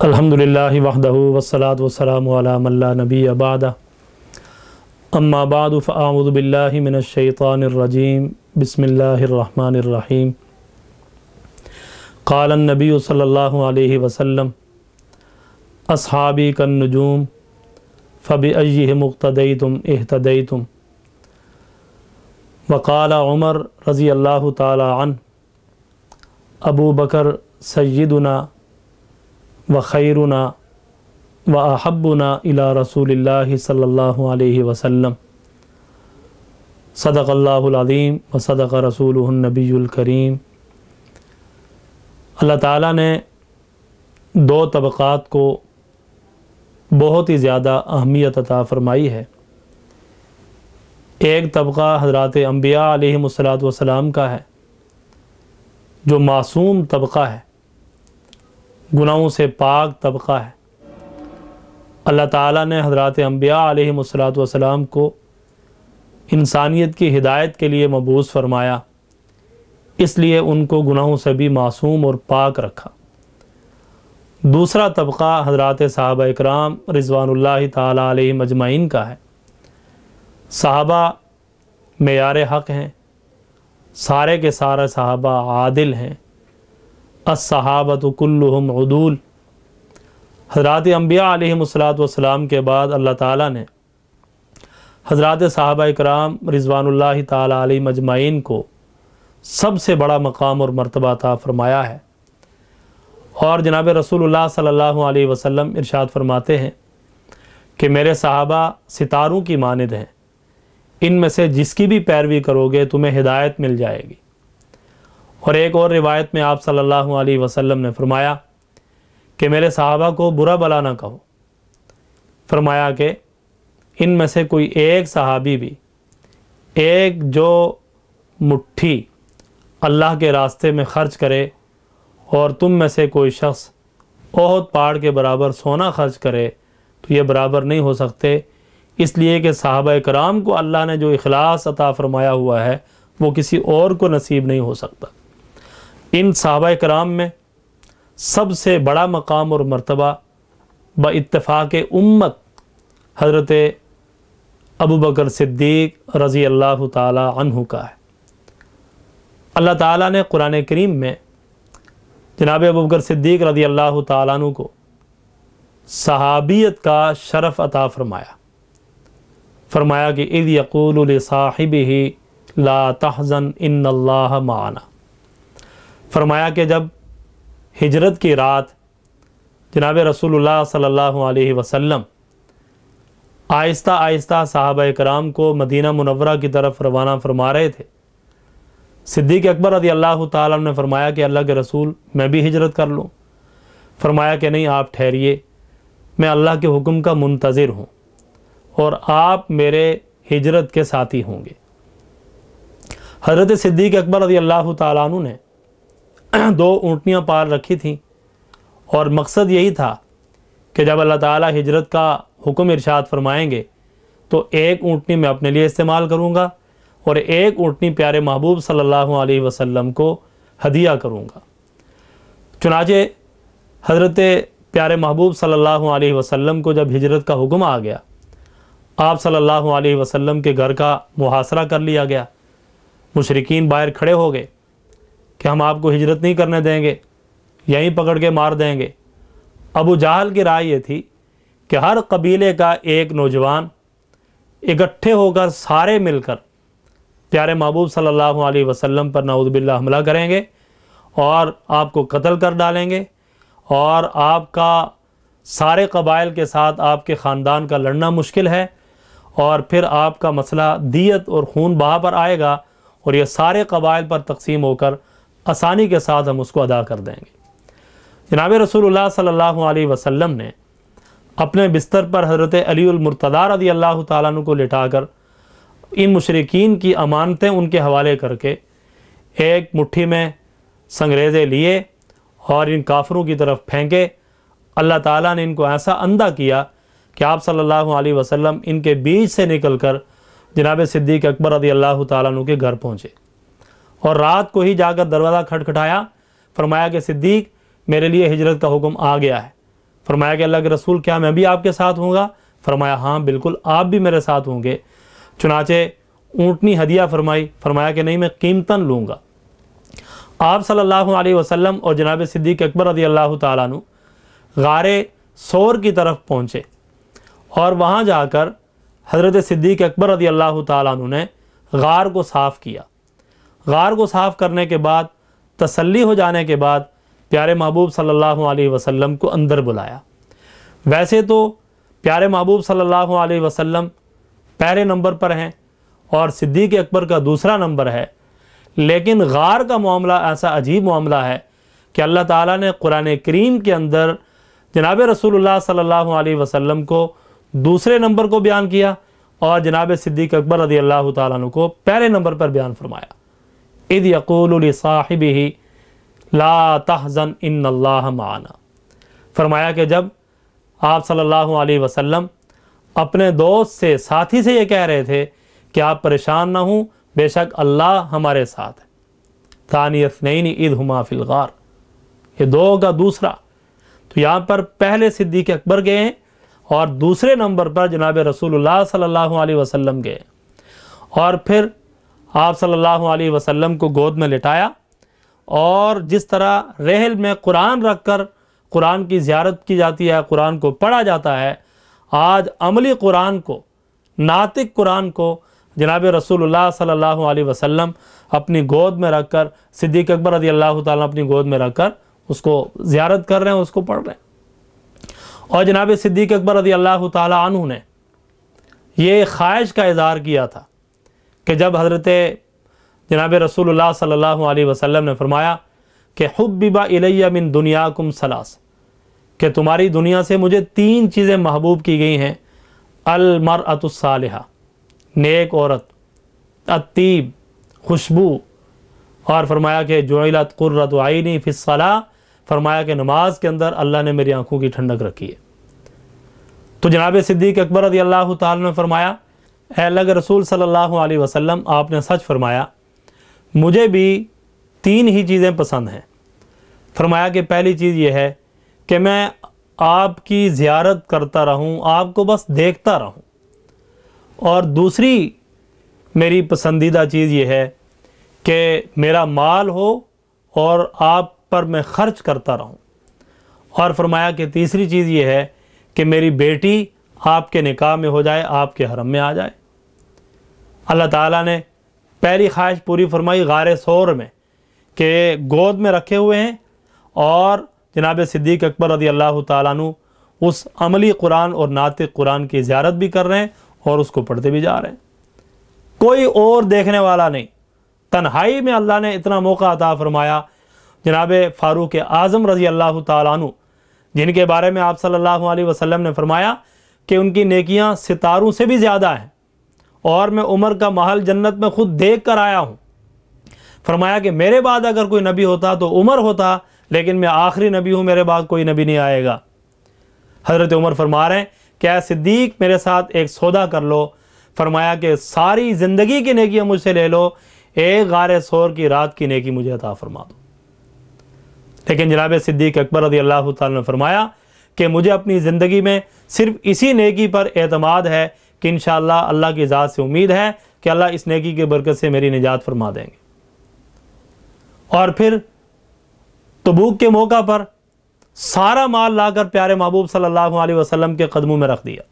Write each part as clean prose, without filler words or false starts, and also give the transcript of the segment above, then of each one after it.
الحمدللہ وحدہ والصلاة والسلام علی من لا نبی بعدہ اما بعد فاعوذ باللہ من الشیطان الرجیم بسم اللہ الرحمن الرحیم قال النبی صلی اللہ علیہ وسلم اصحابی کالنجوم فبأیہم اقتدیتم اہتدیتم وقال عمر رضی اللہ تعالی عنہ ابو بکر سیدنا وخیرنا واحبنا الی رسول اللہ صلی اللہ علیہ وسلم صدق اللہ العظیم وصدق رسولہ النبی الکریم۔ اللہ تعالیٰ نے دو طبقات کو بہت ہی زیادہ اہمیت عطا فرمائی ہے۔ ایک طبقہ حضرات انبیاء علیہم السلام کا ہے جو معصوم طبقہ ہے، گناہوں سے پاک طبقہ ہے۔ اللہ تعالیٰ نے حضرات انبیاء علیہم السلام کو انسانیت کی ہدایت کے لیے مبعوث فرمایا، اس لیے ان کو گناہوں سے بھی معصوم اور پاک رکھا۔ دوسرا طبقہ حضرات صحابہ اکرام رضوان اللہ تعالی علیہم اجمعین کا ہے۔ صحابہ معیار حق ہیں، سارے کے سارے صحابہ عادل ہیں۔ الصحابۃ کلہم عدول۔ حضرات انبیاء علیہم السلام کے بعد اللہ تعالیٰ نے حضرات صحابہ اکرام رضوان اللہ تعالی علیہم اجمعین کو سب سے بڑا مقام اور مرتبہ عطا فرمایا ہے، اور جناب رسول اللہ صلی اللہ علیہ وسلم ارشاد فرماتے ہیں کہ میرے صحابہ ستاروں کی مانند ہیں، ان میں سے جس کی بھی پیروی کرو گے تمہیں ہدایت مل جائے گی۔ اور ایک اور روایت میں آپ صلی اللہ علیہ وسلم نے فرمایا کہ میرے صحابہ کو برا بلا نہ کہو۔ فرمایا کہ ان میں سے کوئی ایک صحابی بھی ایک جو مٹھی اللہ کے راستے میں خرچ کرے اور تم میں سے کوئی شخص احد پہاڑ کے برابر سونا خرچ کرے تو یہ برابر نہیں ہو سکتے، اس لیے کہ صحابہ کرام کو اللہ نے جو اخلاص عطا فرمایا ہوا ہے وہ کسی اور کو نصیب نہیں ہو سکتا۔ ان صحابہ کرام میں سب سے بڑا مقام اور مرتبہ باتفاق امت حضرت ابو بکر صدیق رضی اللہ تعالی عنہ کا ہے۔ اللہ تعالیٰ نے قرآن کریم میں جناب ابو بکر صدیق رضی اللہ تعالیٰ عنہ کو صحابیت کا شرف عطا فرمایا کہ اذ یقول لصاحبہ لا تحزن ان اللہ معنا۔ فرمایا کہ جب ہجرت کی رات جناب رسول اللہ صلی اللہ علیہ وسلم آہستہ آہستہ صحابہ کرام کو مدینہ منورہ کی طرف روانہ فرما رہے تھے، صدیق اکبر رضی اللہ تعالیٰ نے فرمایا کہ اللہ کے رسول میں بھی ہجرت کر لوں۔ فرمایا کہ نہیں، آپ ٹھہریے، میں اللہ کے حکم کا منتظر ہوں اور آپ میرے ہجرت کے ساتھی ہوں گے۔ حضرت صدیق اکبر رضی اللہ تعالیٰ عنہ نے دو اونٹنیاں پال رکھی تھیں، اور مقصد یہی تھا کہ جب اللہ تعالیٰ ہجرت کا حکم ارشاد فرمائیں گے تو ایک اونٹنی میں اپنے لیے استعمال کروں گا اور ایک اونٹنی پیارے محبوب صلی اللہ علیہ وسلم کو ہدیہ کروں گا۔ چنانچہ حضرت پیارے محبوب صلی اللہ علیہ وسلم کو جب ہجرت کا حکم آ گیا، آپ صلی اللہ علیہ وسلم کے گھر کا محاصرہ کر لیا گیا۔ مشرکین باہر کھڑے ہو گئے کہ ہم آپ کو ہجرت نہیں کرنے دیں گے، یہیں پکڑ کے مار دیں گے۔ ابو جہل کی رائے یہ تھی کہ ہر قبیلے کا ایک نوجوان اکٹھے ہو کر سارے مل کر پیارے محبوب صلی اللہ علیہ وسلم پر نعوذ باللہ حملہ کریں گے اور آپ کو قتل کر ڈالیں گے، اور آپ کا سارے قبائل کے ساتھ آپ کے خاندان کا لڑنا مشکل ہے، اور پھر آپ کا مسئلہ دیت اور خون بہا پر آئے گا، اور یہ سارے قبائل پر تقسیم ہو کر آسانی کے ساتھ ہم اس کو ادا کر دیں گے۔ جناب رسول اللہ صلی اللہ علیہ وسلم نے اپنے بستر پر حضرت علی المرتضیٰ رضی اللہ تعالیٰ عنہ کو لٹا کر ان مشرکین کی امانتیں ان کے حوالے کر کے ایک مٹھی میں سنگریزے لیے اور ان کافروں کی طرف پھینکے۔ اللہ تعالیٰ نے ان کو ایسا اندھا کیا کہ آپ صلی اللہ علیہ وسلم ان کے بیچ سے نکل کر جناب صدیق اکبر رضی اللہ تعالیٰ عنہ کے گھر پہنچے، اور رات کو ہی جا کر دروازہ کھٹکھٹایا۔ فرمایا کہ صدیق، میرے لیے ہجرت کا حکم آ گیا ہے۔ فرمایا کہ اللہ کے رسول کیا میں بھی آپ کے ساتھ ہوں گا؟ فرمایا ہاں بالکل آپ بھی میرے ساتھ ہوں گے۔ چنانچہ اونٹنی ہدیہ فرمائی، فرمایا کہ نہیں میں قیمتاً لوں گا۔ آپ صلی اللہ علیہ وسلم اور جناب صدیق اکبر رضی اللہ تعالیٰ عنہ غار ثور کی طرف پہنچے، اور وہاں جا کر حضرت صدیق اکبر رضی اللہ تعالیٰ عنہ نے غار کو صاف کیا۔ غار کو صاف کرنے کے بعد، تسلی ہو جانے کے بعد، پیارے محبوب صلی اللہ علیہ وسلم کو اندر بلایا۔ ویسے تو پیارے محبوب صلی اللہ علیہ وسلم پہلے نمبر پر ہیں اور صدیق اکبر کا دوسرا نمبر ہے، لیکن غار کا معاملہ ایسا عجیب معاملہ ہے کہ اللہ تعالیٰ نے قرآن کریم کے اندر جناب رسول اللہ صلی اللہ علیہ وسلم کو دوسرے نمبر کو بیان کیا اور جناب صدیق اکبر رضی اللہ تعالیٰ عنہ کو پہلے نمبر پر بیان فرمایا۔ اذ یقول لصاحبہ لا تحزن ان اللہ معنا، فرمایا کہ جب آپ صلی اللہ علیہ وسلم اپنے دوست سے، ساتھی سے یہ کہہ رہے تھے کہ آپ پریشان نہ ہوں، بے شک اللہ ہمارے ساتھ ہے۔ ثانی اثنین اذ ہما فی الغار، یہ دو کا دوسرا، تو یہاں پر پہلے صدیق اکبر گئے ہیں اور دوسرے نمبر پر جناب رسول اللہ صلی اللہ علیہ وسلم گئے، اور پھر آپ صلی اللہ علیہ وسلم کو گود میں لٹایا، اور جس طرح رحل میں قرآن رکھ کر قرآن کی زیارت کی جاتی ہے، قرآن کو پڑھا جاتا ہے، آج عملی قرآن کو، ناطق قرآن کو جناب رسول اللہ صلی اللہ علیہ وسلم اپنی گود میں رکھ کر، صدیق اکبر رضی اللہ تعالیٰ اپنی گود میں رکھ کر اس کو زیارت کر رہے ہیں، اس کو پڑھ رہے ہیں۔ اور جناب صدیق اکبر رضی اللہ تعالیٰ عنہ نے یہ خواہش کا اظہار کیا تھا کہ جب حضرت جناب رسول اللہ صلی اللہ علیہ وسلم نے فرمایا کہ حبب الی من دنیاکم ثلاث، کہ تمہاری دنیا سے مجھے تین چیزیں محبوب کی گئی ہیں، المرأۃ الصالحہ، نیک عورت، الطیب، خوشبو، اور فرمایا کہ جعلت قرۃ عینی فی الصلاۃ، فرمایا کہ نماز کے اندر اللہ نے میری آنکھوں کی ٹھنڈک رکھی ہے۔ تو جناب صدیق اکبر رضی اللہ تعالیٰ نے فرمایا اے اللہ کے رسول صلی اللہ علیہ وسلم، آپ نے سچ فرمایا، مجھے بھی تین ہی چیزیں پسند ہیں۔ فرمایا کہ پہلی چیز یہ ہے کہ میں آپ کی زیارت کرتا رہوں، آپ کو بس دیکھتا رہوں، اور دوسری میری پسندیدہ چیز یہ ہے کہ میرا مال ہو اور آپ پر میں خرچ کرتا رہوں، اور فرمایا کہ تیسری چیز یہ ہے کہ میری بیٹی آپ کے نکاح میں ہو جائے، آپ کے حرم میں آ جائے۔ اللہ تعالیٰ نے پہلی خواہش پوری فرمائی غار ثور میں، کہ گود میں رکھے ہوئے ہیں اور جناب صدیق اکبر رضی اللہ تعالیٰ عنہ اس عملی قرآن اور ناطق قرآن کی زیارت بھی کر رہے ہیں اور اس کو پڑھتے بھی جا رہے ہیں، کوئی اور دیکھنے والا نہیں۔ تنہائی میں اللہ نے اتنا موقع عطا فرمایا۔ جناب فاروق اعظم رضی اللہ تعالیٰ عنہ، جن کے بارے میں آپ صلی اللہ علیہ وسلم نے فرمایا کہ ان کی نیکیاں ستاروں سے بھی زیادہ ہیں، اور میں عمر کا محل جنت میں خود دیکھ کر آیا ہوں۔ فرمایا کہ میرے بعد اگر کوئی نبی ہوتا تو عمر ہوتا، لیکن میں آخری نبی ہوں، میرے بعد کوئی نبی نہیں آئے گا۔ حضرت عمر فرما رہے ہیں کہ اے صدیق میرے ساتھ ایک سودا کر لو۔ فرمایا کہ ساری زندگی کی نیکیاں مجھ سے لے لو، ایک غار ثور کی رات کی نیکی مجھے عطا فرما دو۔ لیکن جناب صدیق اکبر رضی اللہ تعالیٰ نے فرمایا کہ مجھے اپنی زندگی میں صرف اسی نیکی پر اعتماد ہے کہ انشاءاللہ اللہ کی ذات سے امید ہے کہ اللہ اس نیکی کی برکت سے میری نجات فرما دیں گے۔ اور پھر تبوک کے موقع پر سارا مال لا کر پیارے محبوب صلی اللہ علیہ وسلم کے قدموں میں رکھ دیا۔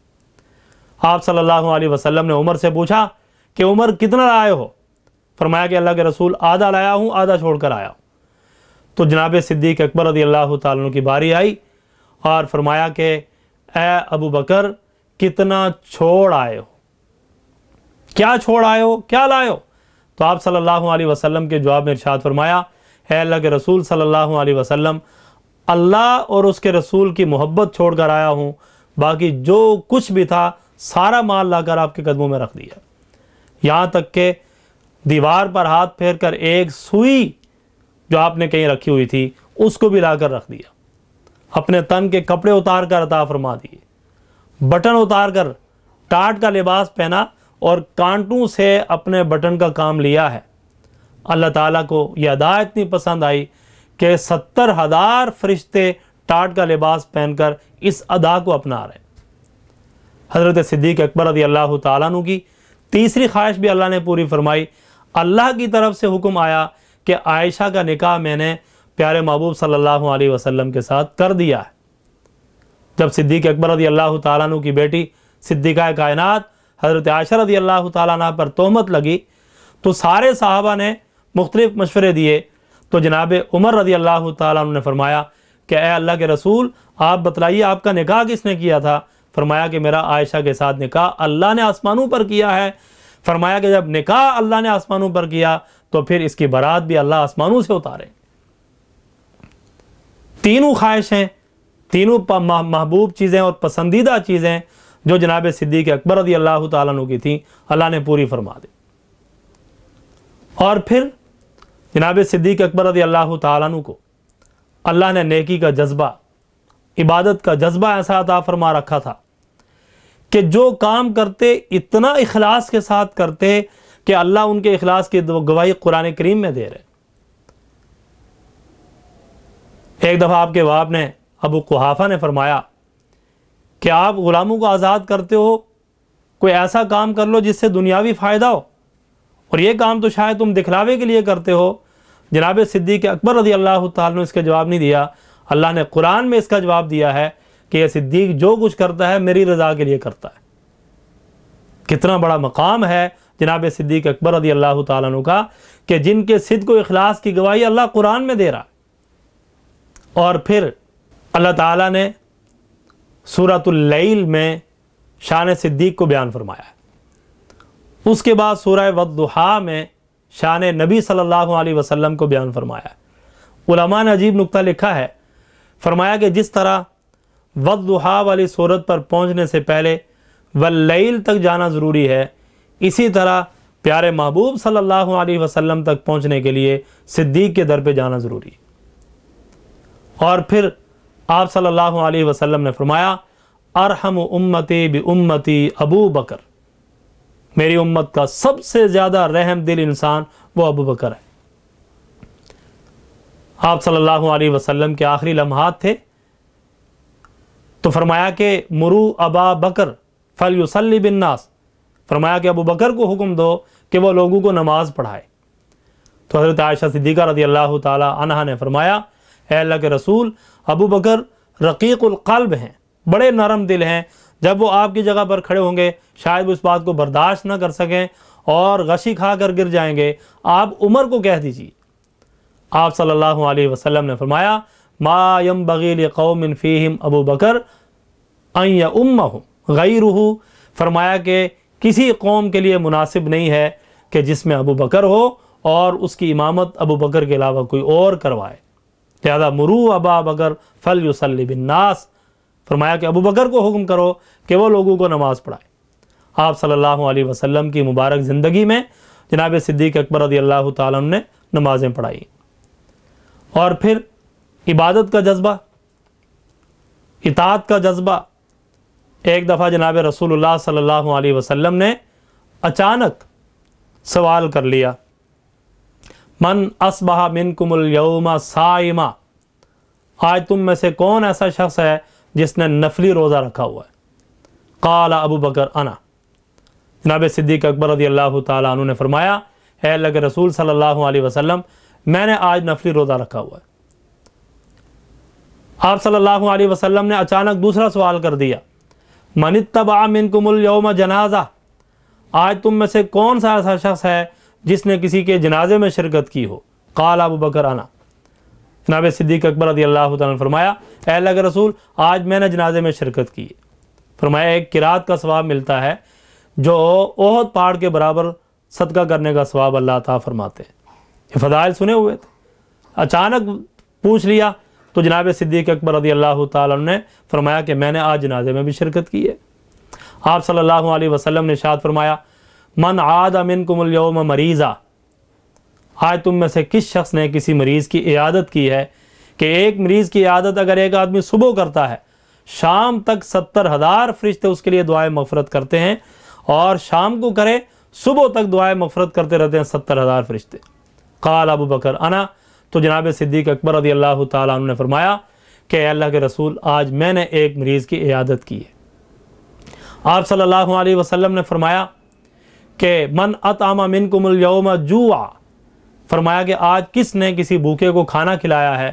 آپ صلی اللہ علیہ وسلم نے عمر سے پوچھا کہ عمر کتنا لائے ہو؟ فرمایا کہ اللہ کے رسول آدھا لایا ہوں، آدھا چھوڑ کر آیا ہوں۔ تو جناب صدیق اکبر رضی اللہ تعالیٰ عنہ کی باری آئی اور فرمایا کہ اے ابو بکر کتنا چھوڑ آئے ہو، کیا چھوڑ آئے ہو، کیا لائے ہو؟ تو آپ صلی اللہ علیہ وسلم کے جواب میں ارشاد فرمایا اے اللہ کے رسول صلی اللہ علیہ وسلم، اللہ اور اس کے رسول کی محبت چھوڑ کر آیا ہوں، باقی جو کچھ بھی تھا سارا مال لا کر آپ کے قدموں میں رکھ دیا۔ یہاں تک کہ دیوار پر ہاتھ پھیر کر ایک سوئی جو آپ نے کہیں رکھی ہوئی تھی اس کو بھی لا کر رکھ دیا، اپنے تن کے کپڑے اتار کر عطا فرما دیے، بٹن اتار کر ٹاٹ کا لباس پہنا اور کانٹوں سے اپنے بٹن کا کام لیا ہے۔ اللہ تعالیٰ کو یہ ادا اتنی پسند آئی کہ 70,000 فرشتے ٹاٹ کا لباس پہن کر اس ادا کو اپنا رہے ہیں۔ حضرت صدیق اکبر رضی اللہ تعالیٰ عنہ کی تیسری خواہش بھی اللہ نے پوری فرمائی۔ اللہ کی طرف سے حکم آیا کہ عائشہ کا نکاح میں نے پیارے محبوب صلی اللہ علیہ وسلم کے ساتھ کر دیا ہے۔ جب صدیق اکبر رضی اللہ تعالیٰ عنہ کی بیٹی صدیقہ کائنات حضرت عائشہ رضی اللہ تعالیٰ عنہ پر تہمت لگی تو سارے صحابہ نے مختلف مشورے دیے، تو جناب عمر رضی اللہ تعالیٰ عنہ نے فرمایا کہ اے اللہ کے رسول، آپ بتلائیے آپ کا نکاح کس نے کیا تھا؟ فرمایا کہ میرا عائشہ کے ساتھ نکاح اللہ نے آسمانوں پر کیا ہے۔ فرمایا کہ جب نکاح اللہ نے آسمانوں پر کیا تو پھر اس کی برات بھی اللہ آسمانوں سے اتارے۔ تینوں خواہشیں، تینوں محبوب چیزیں اور پسندیدہ چیزیں جو جناب صدیق اکبر رضی اللہ تعالیٰ عنہ کی تھیں، اللہ نے پوری فرما دی۔ اور پھر جناب صدیق اکبر رضی اللہ تعالیٰ عنہ کو اللہ نے نیکی کا جذبہ، عبادت کا جذبہ ایسا عطا فرما رکھا تھا کہ جو کام کرتے اتنا اخلاص کے ساتھ کرتے کہ اللہ ان کے اخلاص کی گواہی قرآن کریم میں دے رہے۔ ایک دفعہ آپ کے باپ نے، ابو قحافہ نے فرمایا کہ آپ غلاموں کو آزاد کرتے ہو، کوئی ایسا کام کر لو جس سے دنیاوی فائدہ ہو، اور یہ کام تو شاید تم دکھلاوے کے لیے کرتے ہو۔ جناب صدیق اکبر رضی اللہ تعالیٰ نے اس کا جواب نہیں دیا، اللہ نے قرآن میں اس کا جواب دیا ہے کہ یہ صدیق جو کچھ کرتا ہے میری رضا کے لیے کرتا ہے۔ کتنا بڑا مقام ہے جناب صدیق اکبر رضی اللہ تعالیٰ عنہ کا کہ جن کے صدق و اخلاص کی گواہی اللہ قرآن میں دے رہا ہے۔ اور پھر اللہ تعالیٰ نے سورۃ اللیل میں شان صدیق کو بیان فرمایا ہے۔ اس کے بعد سورہ والضحیٰ میں شان نبی صلی اللہ علیہ وسلم کو بیان فرمایا ہے۔ علماء نے عجیب نکتہ لکھا ہے، فرمایا کہ جس طرح والضحیٰ والی صورت پر پہنچنے سے پہلے واللیل تک جانا ضروری ہے، اسی طرح پیارے محبوب صلی اللہ علیہ وسلم تک پہنچنے کے لیے صدیق کے در پہ جانا ضروری ہے۔ اور پھر آپ صلی اللہ علیہ وسلم نے فرمایا ارحم امتی بامتی ابو بکر، میری امت کا سب سے زیادہ رحم دل انسان وہ ابو بکر ہے۔ آپ صلی اللہ علیہ وسلم کے آخری لمحات تھے تو فرمایا کہ مرو ابا بکر فلیصلی بالناس، فرمایا کہ ابو بکر کو حکم دو کہ وہ لوگوں کو نماز پڑھائے۔ تو حضرت عائشہ صدیقہ رضی اللہ تعالی عنہا نے فرمایا اے اللہ کے رسول، ابو بکر رقیق القلب ہیں، بڑے نرم دل ہیں، جب وہ آپ کی جگہ پر کھڑے ہوں گے شاید وہ اس بات کو برداشت نہ کر سکیں اور غشی کھا کر گر جائیں گے، آپ عمر کو کہہ دیجیے۔ آپ صلی اللہ علیہ وسلم نے فرمایا ما ينبغي لقوم فیہم ابو بکر ان یؤمہم غیرہ، فرمایا کہ کسی قوم کے لیے مناسب نہیں ہے کہ جس میں ابو بکر ہو اور اس کی امامت ابو بکر کے علاوہ کوئی اور کروائے، لہذا مرو ابا بکر فلیصلی بالناس، فرمایا کہ ابو بکر کو حکم کرو کہ وہ لوگوں کو نماز پڑھائے۔ آپ صلی اللہ علیہ وسلم کی مبارک زندگی میں جناب صدیق اکبر رضی اللہ تعالیٰ عنہ نے نمازیں پڑھائی۔ اور پھر عبادت کا جذبہ، اطاعت کا جذبہ۔ ایک دفعہ جناب رسول اللہ صلی اللہ علیہ وسلم نے اچانک سوال کر لیا من اصبح منکم اليوم صائما، آج تم میں سے کون ایسا شخص ہے جس نے نفلی روزہ رکھا ہوا ہے؟ قال ابو بکر انا، جناب صدیق اکبر رضی اللہ تعالیٰ عنہ نے فرمایا اے اللہ کے رسول صلی اللہ علیہ وسلم، میں نے آج نفلی روزہ رکھا ہوا ہے۔ آپ صلی اللہ علیہ وسلم نے اچانک دوسرا سوال کر دیا من اتبع منکم اليوم جنازہ، آج تم میں سے کون سا ایسا شخص ہے جس نے کسی کے جنازے میں شرکت کی ہو؟ قال ابو بکر انا، جناب صدیق اکبر رضی اللہ تعالیٰ نے فرمایا اے اللہ کے رسول، آج میں نے جنازے میں شرکت کی ہے۔ فرمایا ایک قرات کا ثواب ملتا ہے جو احد پہاڑ کے برابر صدقہ کرنے کا ثواب اللہ عطا فرماتے ہیں۔ یہ فضائل سنے ہوئے تھے، اچانک پوچھ لیا تو جناب صدیق اکبر رضی اللہ تعالیٰ نے فرمایا کہ میں نے آج جنازے میں بھی شرکت کی ہے۔ آپ صلی اللہ علیہ وسلم نے ارشاد فرمایا من عاد منکم اليوم مریضا، آج تم میں سے کس شخص نے کسی مریض کی عیادت کی ہے کہ ایک مریض کی عیادت اگر ایک آدمی صبح کرتا ہے شام تک 70,000 فرشتے اس کے لیے دعائیں مغفرت کرتے ہیں، اور شام کو کرے صبح تک دعائیں مغفرت کرتے رہتے ہیں 70,000 فرشتے۔ قال ابو بکر انا، تو جناب صدیق اکبر رضی اللہ تعالیٰ عنہ نے فرمایا کہ اے اللہ کے رسول آج میں نے ایک مریض کی عیادت کی ہے۔ آپ صلی اللہ علیہ وسلم نے فرمایا کہ من اطعم منکم اليوم جوعا، فرمایا کہ آج کس نے کسی بھوکے کو کھانا کھلایا ہے؟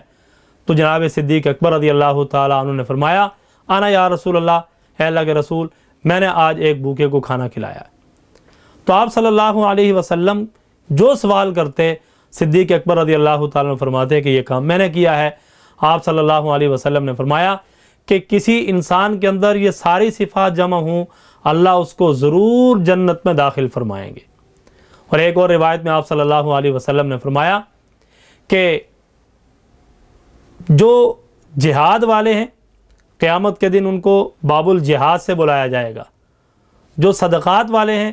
تو جناب صدیق اکبر رضی اللہ تعالیٰ عنہ نے فرمایا انا یا رسول اللہ، اے اللہ کے رسول میں نے آج ایک بھوکے کو کھانا کھلایا ہے۔ تو آپ صلی اللہ علیہ وسلم جو سوال کرتے صدیق اکبر رضی اللہ تعالیٰ عنہ فرماتے کہ یہ کام میں نے کیا ہے۔ آپ صلی اللہ علیہ وسلم نے فرمایا کہ کسی انسان کے اندر یہ ساری صفات جمع ہوں اللہ اس کو ضرور جنت میں داخل فرمائیں گے۔ اور ایک اور روایت میں آپ صلی اللہ علیہ وسلم نے فرمایا کہ جو جہاد والے ہیں قیامت کے دن ان کو باب الجہاد سے بلایا جائے گا، جو صدقات والے ہیں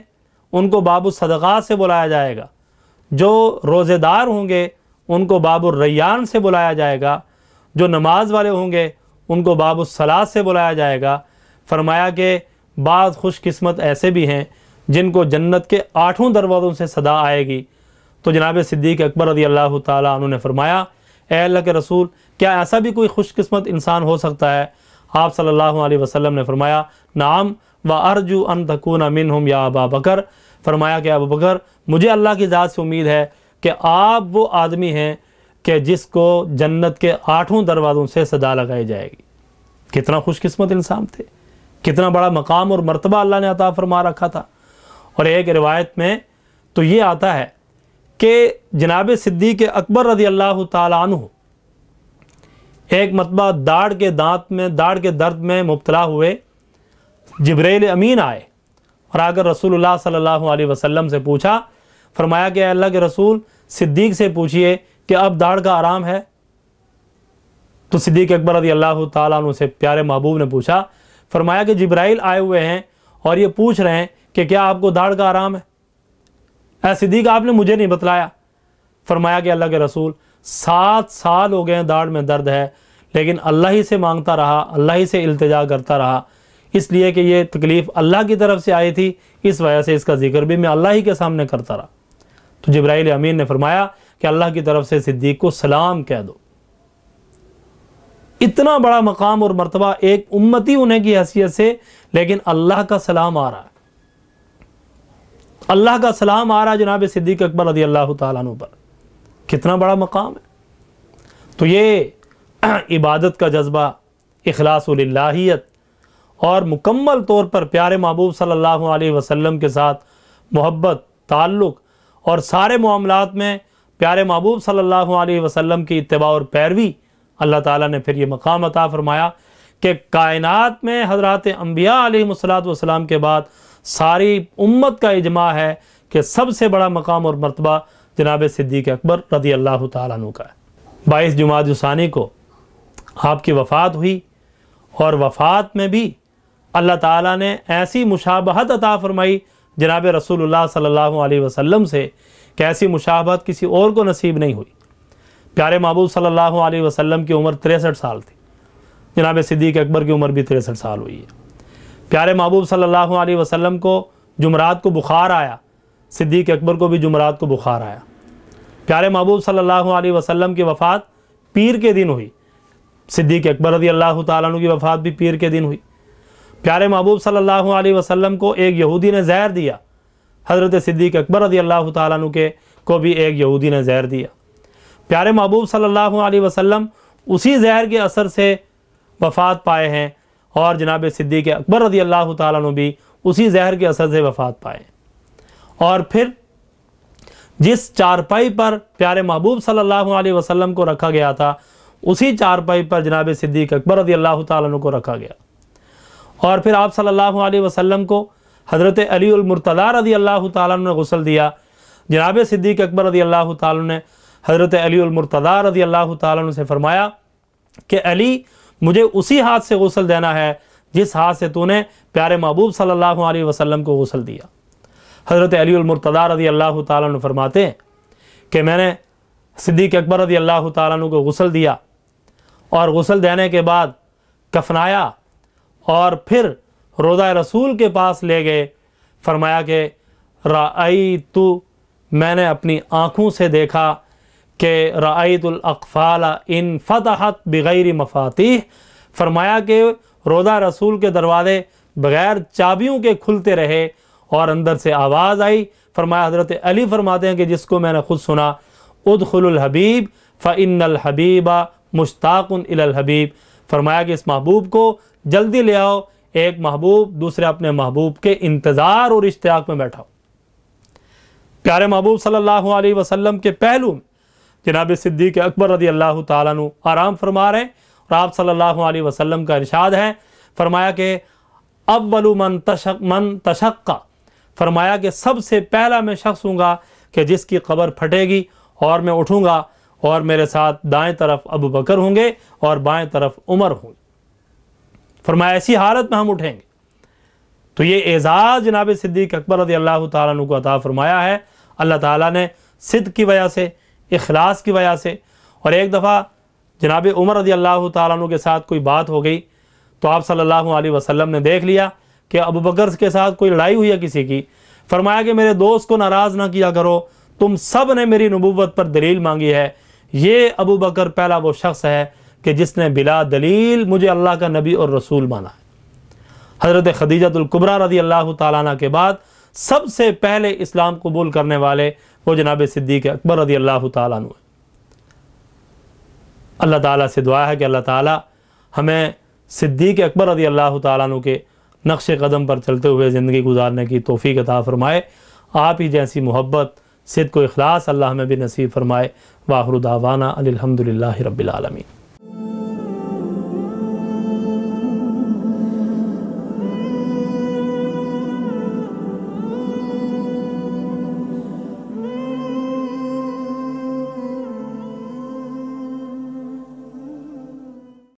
ان کو باب الصدقات سے بلایا جائے گا، جو روزے دار ہوں گے ان کو باب الریان سے بلایا جائے گا، جو نماز والے ہوں گے ان کو باب الصلاۃ سے بلایا جائے گا۔ فرمایا کہ بعض خوش قسمت ایسے بھی ہیں جن کو جنت کے 8 دروازوں سے صدا آئے گی۔ تو جناب صدیق اکبر رضی اللہ تعالیٰ عنہ نے فرمایا اے اللہ کے رسول کیا ایسا بھی کوئی خوش قسمت انسان ہو سکتا ہے؟ آپ صلی اللہ علیہ وسلم نے فرمایا نعم وارجو ان تکون منہم یا ابا بکر، فرمایا کہ ابو بکر مجھے اللہ کی ذات سے امید ہے کہ آپ وہ آدمی ہیں کہ جس کو جنت کے 8 دروازوں سے صدا لگائی جائے گی۔ کتنا خوش قسمت انسان تھے، کتنا بڑا مقام اور مرتبہ اللہ نے عطا فرما رکھا تھا۔ اور ایک روایت میں تو یہ آتا ہے کہ جناب صدیق اکبر رضی اللہ تعالیٰ عنہ ایک مرتبہ داڑھ کے درد میں مبتلا ہوئے، جبرائیل امین آئے اور آ کر رسول اللہ صلی اللہ علیہ وسلم سے پوچھا، فرمایا کہ اے اللہ کے رسول صدیق سے پوچھئے کہ اب داڑھ کا آرام ہے۔ تو صدیق اکبر رضی اللہ تعالیٰ عنہ سے پیارے محبوب نے پوچھا، فرمایا کہ جبرائیل آئے ہوئے ہیں اور یہ پوچھ رہے ہیں کہ کیا آپ کو داڑھ کا آرام ہے؟ اے صدیق آپ نے مجھے نہیں بتلایا۔ فرمایا کہ اللہ کے رسول 7 سال ہو گئے ہیں داڑھ میں درد ہے، لیکن اللہ ہی سے مانگتا رہا، اللہ ہی سے التجا کرتا رہا، اس لیے کہ یہ تکلیف اللہ کی طرف سے آئی تھی، اس وجہ سے اس کا ذکر بھی میں اللہ ہی کے سامنے کرتا رہا۔ تو جبرائیل امین نے فرمایا کہ اللہ کی طرف سے صدیق کو سلام کہہ دو۔ اتنا بڑا مقام اور مرتبہ ایک امتی ہونے کی حیثیت سے، لیکن اللہ کا سلام آ رہا ہے، اللہ کا سلام آ رہا ہے جناب صدیق اکبر رضی اللہ تعالیٰ عنہ پر۔ کتنا بڑا مقام ہے۔ تو یہ عبادت کا جذبہ، اخلاص للہیت اور مکمل طور پر پیارے محبوب صلی اللہ علیہ وسلم کے ساتھ محبت، تعلق اور سارے معاملات میں پیارے محبوب صلی اللہ علیہ وسلم کی اتباع اور پیروی، اللہ تعالیٰ نے پھر یہ مقام عطا فرمایا کہ کائنات میں حضرات انبیاء علیہ السلام کے بعد ساری امت کا اجماع ہے کہ سب سے بڑا مقام اور مرتبہ جناب صدیق اکبر رضی اللہ تعالیٰ عنہ کا ہے۔ 22 جمادی الثانی کو آپ کی وفات ہوئی اور وفات میں بھی اللہ تعالیٰ نے ایسی مشابہت عطا فرمائی جناب رسول اللہ صلی اللہ علیہ وسلم سے کہ ایسی مشابہت کسی اور کو نصیب نہیں ہوئی۔ پیارے محبوب صلی اللہ علیہ وسلم کی عمر 63 سال تھی، جناب صدیق اکبر کی عمر بھی 63 سال ہوئی ہے۔ پیارے محبوب صلی اللہ علیہ وسلم کو جمعرات کو بخار آیا، صدیق اکبر کو بھی جمعرات کو بخار آیا۔ پیارے محبوب صلی اللہ علیہ وسلم کی وفات پیر کے دن ہوئی، صدیق اکبر رضی اللہ تعالیٰ عنہ کی وفات بھی پیر کے دن ہوئی۔ پیارے محبوب صلی اللہ علیہ وسلم کو ایک یہودی نے زہر دیا، حضرت صدیق اکبر رضی اللہ تعالیٰ عنہ کو بھی ایک یہودی نے زہر دیا۔ پیارے محبوب صلی اللہ علیہ وسلم اسی زہر کے اثر سے وفات پائے ہیں اور جناب صدیق اکبر رضی اللہ تعالیٰ عنہ بھی اسی زہر کے اثر سے وفات پائے ہیں۔ اور پھر جس چارپائی پر پیارے محبوب صلی اللہ علیہ وسلم کو رکھا گیا تھا اسی چارپائی پر جناب صدیق اکبر رضی اللہ تعالیٰ عنہ کو رکھا گیا، اور پھر آپ صلی اللہ علیہ وسلم کو حضرت علی المرتضیٰ رضی اللہ تعالیٰ عنہ نے غسل دیا۔ جناب صدیق اکبر رضی اللہ تعالیٰ عنہ نے حضرت علی المرتضیٰ رضی اللہ تعالیٰ عنہ سے فرمایا کہ علی مجھے اسی ہاتھ سے غسل دینا ہے جس ہاتھ سے تو نے پیارے محبوب صلی اللہ علیہ وسلم کو غسل دیا۔ حضرت علی المرتضیٰ رضی اللہ تعالیٰ عنہ فرماتے ہیں کہ میں نے صدیق اکبر رضی اللہ تعالیٰ عنہ کو غسل دیا اور غسل دینے کے بعد کفنایا اور پھر روضہ رسول کے پاس لے گئے۔ فرمایا کہ رأیتو، میں نے اپنی آنکھوں سے دیکھا کہ رأیت الاقفال ان فتحت بغیر مفاتیح، فرمایا کہ روضہ رسول کے دروازے بغیر چابیوں کے کھلتے رہے اور اندر سے آواز آئی. فرمایا حضرت علی فرماتے ہیں کہ جس کو میں نے خود سنا، ادخل الحبیب فإن الحبیب مشتاق الی الحبیب، فرمایا کہ اس محبوب کو جلدی لے آؤ، ایک محبوب دوسرے اپنے محبوب کے انتظار اور اشتیاق میں بیٹھا ہو. پیارے محبوب صلی اللہ علیہ وسلم کے پہلو میں جناب صدیق اکبر رضی اللہ تعالیٰ عنہ آرام فرما رہے ہیں، اور آپ صلی اللہ علیہ وسلم کا ارشاد ہے، فرمایا کہ اول من تشق، فرمایا کہ سب سے پہلا میں شخص ہوں گا کہ جس کی قبر پھٹے گی اور میں اٹھوں گا، اور میرے ساتھ دائیں طرف ابو بکر ہوں گے اور بائیں طرف عمر ہوں گے. فرمایا ایسی حالت میں ہم اٹھیں گے. تو یہ اعزاز جناب صدیق اکبر رضی اللہ تعالیٰ عنہ کو عطا فرمایا ہے اللہ تعالیٰ نے صدق کی وجہ سے، اخلاص کی وجہ سے. اور ایک دفعہ جناب عمر رضی اللہ تعالیٰ عنہ کے ساتھ کوئی بات ہو گئی تو آپ صلی اللہ علیہ وسلم نے دیکھ لیا کہ ابو بکر کے ساتھ کوئی لڑائی ہوئی ہے کسی کی. فرمایا کہ میرے دوست کو ناراض نہ کیا کرو، تم سب نے میری نبوت پر دلیل مانگی ہے، یہ ابو بکر پہلا وہ شخص ہے کہ جس نے بلا دلیل مجھے اللہ کا نبی اور رسول مانا ہے. حضرت خدیجہ الکبریٰ رضی اللہ تعالیٰ عنہ کے بعد سب سے پہلے اسلام قبول کرنے والے وہ جناب صدیق اکبر رضی اللہ تعالیٰ عنہ. اللہ تعالیٰ سے دعا ہے کہ اللہ تعالیٰ ہمیں صدیق اکبر رضی اللہ تعالیٰ عنہ کے نقش قدم پر چلتے ہوئے زندگی گزارنے کی توفیق عطا فرمائے. آپ ہی جیسی محبت، صدق و اخلاص اللہ ہمیں بھی نصیب فرمائے. وآخر دعوانا الحمدللہ رب العالمین.